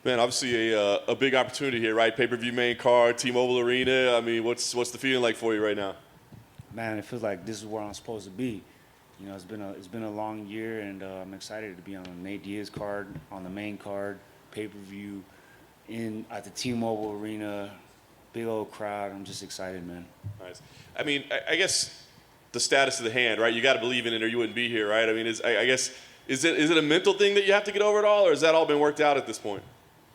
Man, obviously a big opportunity here, right? Pay-per-view main card, T-Mobile Arena. I mean, what's the feeling like for you right now? Man, it feels like this is where I'm supposed to be. You know, it's been a long year, and I'm excited to be on the Nate Diaz card, on the main card, pay-per-view, in at the T-Mobile Arena, big old crowd. I'm just excited, man. Nice. I mean, I guess the status of the hand, right? You got to believe in it, or you wouldn't be here, right? I mean, I guess is it a mental thing that you have to get over it all, or has that all been worked out at this point?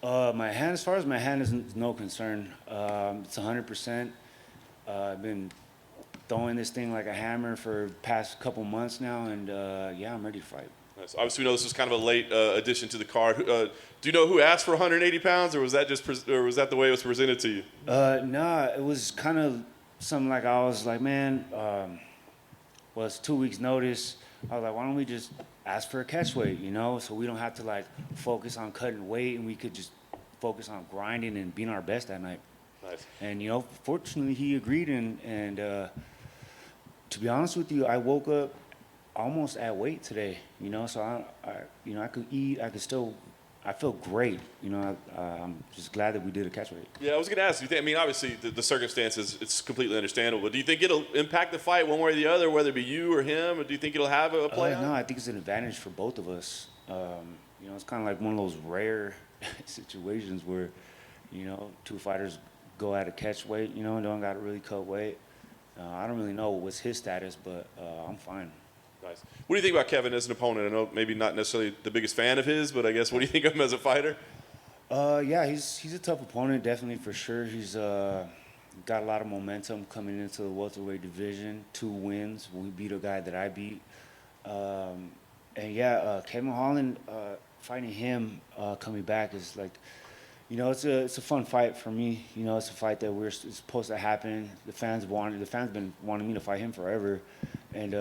My hand, as far as my hand, is no concern. It's 100%. I've been throwing this thing like a hammer for the past couple months now, and yeah, I'm ready to fight. Nice. Obviously, we know this was kind of a late addition to the card. Do you know who asked for 180 pounds, or was that or was that the way it was presented to you? Nah, it was kind of something like I was like, man, well, it's 2 weeks notice. I was like, why don't we just ask for a catch weight, you know, so we don't have to like focus on cutting weight, and we could just focus on grinding and being our best that night. Nice. And you know, fortunately, he agreed, and to be honest with you, I woke up almost at weight today, you know, so I could eat, I feel great, you know. I'm just glad that we did a catch weight. Yeah, I was going to ask. I mean, obviously, the circumstances, it's completely understandable. But do you think it'll impact the fight one way or the other, whether it be you or him, or do you think it'll have a play on it? No, I think it's an advantage for both of us. You know, it's kind of like one of those rare situations where, you know, two fighters go at a catch weight, you know, and don't got to really cut weight. I don't really know what's his status, but I'm fine. Nice. What do you think about Kevin as an opponent? I know maybe not necessarily the biggest fan of his, but I guess what do you think of him as a fighter? Yeah, he's a tough opponent, definitely, for sure. He's got a lot of momentum coming into the welterweight division. 2 wins. We beat a guy that I beat. And yeah, Kevin Holland, fighting him coming back is like, you know, it's a fun fight for me. You know, it's a fight that it's supposed to happen. The fans been wanting me to fight him forever, and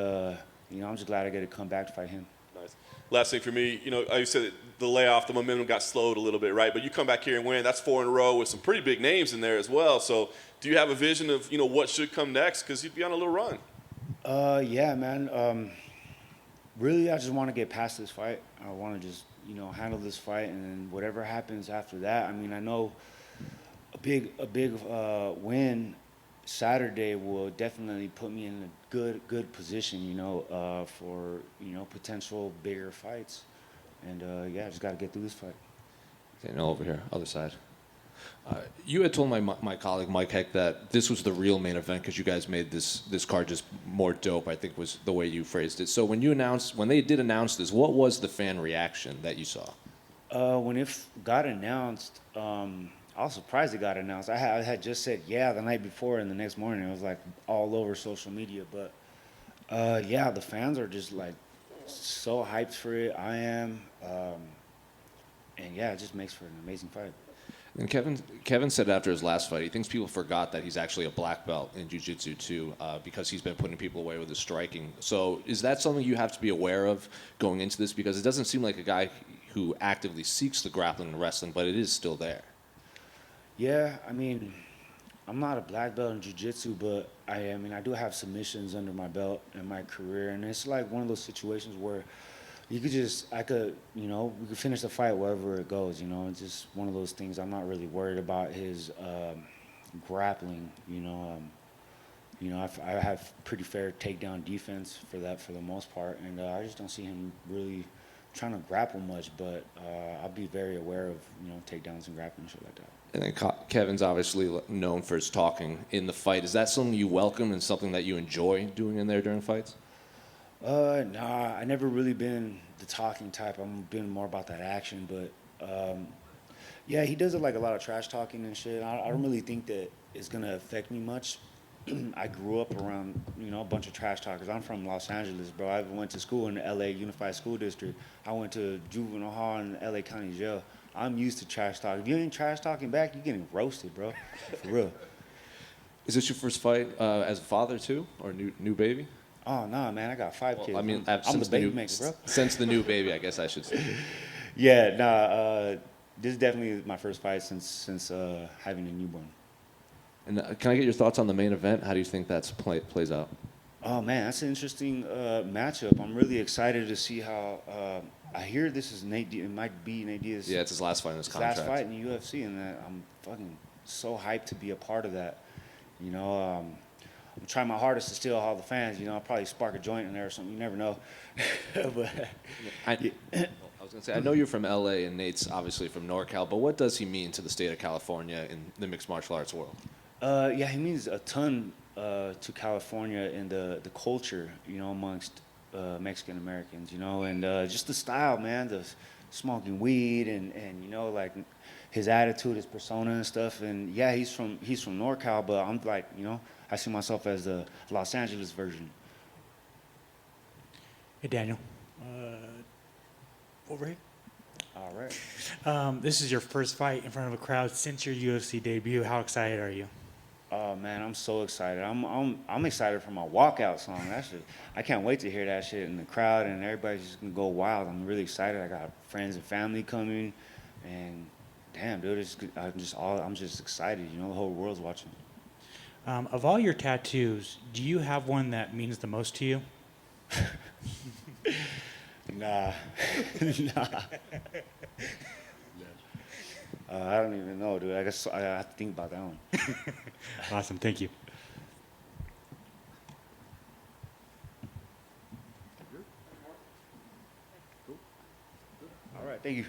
you know, I'm just glad I get to come back to fight him. Nice. Last thing for me, you know, like you said, the layoff, the momentum got slowed a little bit, right? But you come back here and win. That's 4 in a row with some pretty big names in there as well. So do you have a vision of, you know, what should come next? Because you'd be on a little run. Yeah, man. Really, I just want to get past this fight. I want to just, you know, handle this fight, and then whatever happens after that. I mean, I know a big win Saturday will definitely put me in a good position, you know, for, you know, potential bigger fights. And yeah, I just got to get through this fight. Okay, no, over here, other side. You had told my colleague Mike Heck that this was the real main event because you guys made this card just more dope, I think was the way you phrased it. So when they did announce this, what was the fan reaction that you saw? When it got announced, I was surprised it got announced. I had just said yeah the night before, and the next morning it was like all over social media. But yeah, the fans are just like so hyped for it. I am, and yeah, it just makes for an amazing fight. And Kevin said after his last fight, he thinks people forgot that he's actually a black belt in jiu-jitsu too, because he's been putting people away with his striking. So is that something you have to be aware of going into this? Because it doesn't seem like a guy who actively seeks the grappling and wrestling, but it is still there. Yeah, I mean, I'm not a black belt in jiu-jitsu, but I mean, I do have submissions under my belt in my career, and it's like one of those situations where you you know, we could finish the fight wherever it goes, you know. It's just one of those things. I'm not really worried about his grappling, you know. You know, I have pretty fair takedown defense for that for the most part, and I just don't see him really trying to grapple much, but I'll be very aware of, you know, takedowns and grappling and shit like that. And then Kevin's obviously known for his talking in the fight. Is that something you welcome and something that you enjoy doing in there during fights? Nah, I never really been the talking type. I've been more about that action, but yeah, he does it like a lot of trash talking and shit. I don't really think that it's gonna affect me much. I grew up around, you know, a bunch of trash talkers. I'm from Los Angeles, bro. I went to school in the LA Unified School District. I went to juvenile hall in the LA County Jail. I'm used to trash talk. If you ain't trash talking back, you're getting roasted, bro. For real. Is this your first fight as a father too, or new baby? Oh no, man, I got 5 kids. I mean, I'm the baby maker, bro. Since the new baby, I guess I should say. Yeah, nah. This is definitely my first fight since having a newborn. And can I get your thoughts on the main event? How do you think that plays out? Oh man, that's an interesting matchup. I'm really excited to see how I hear this is Nate. It might be Nate Diaz. Yeah, it's his last fight in his his last contract. fight in the UFC, and I'm fucking so hyped to be a part of that. You know, I'm trying my hardest to steal all the fans. You know, I'll probably spark a joint in there or something. You never know. But I was going to say, I know you're from LA and Nate's obviously from NorCal, but what does he mean to the state of California in the mixed martial arts world? yeah, he means a ton to California and the culture, you know, amongst Mexican Americans, you know, and just the style, man, the smoking weed and you know, like his attitude, his persona and stuff. And yeah, he's from NorCal, but I'm like, you know, I see myself as the Los Angeles version. Hey, Daniel. Over here. All right. This is your first fight in front of a crowd since your UFC debut. How excited are you? Oh man, I'm so excited. I'm excited for my walkout song. That shit, I can't wait to hear that shit in the crowd and everybody's just gonna go wild. I'm really excited. I got friends and family coming, and damn, dude, I'm just excited. You know, the whole world's watching. Of all your tattoos, do you have one that means the most to you? Nah, nah. I don't even know, dude. I guess I have to think about that one. Awesome. Thank you. All right, thank you.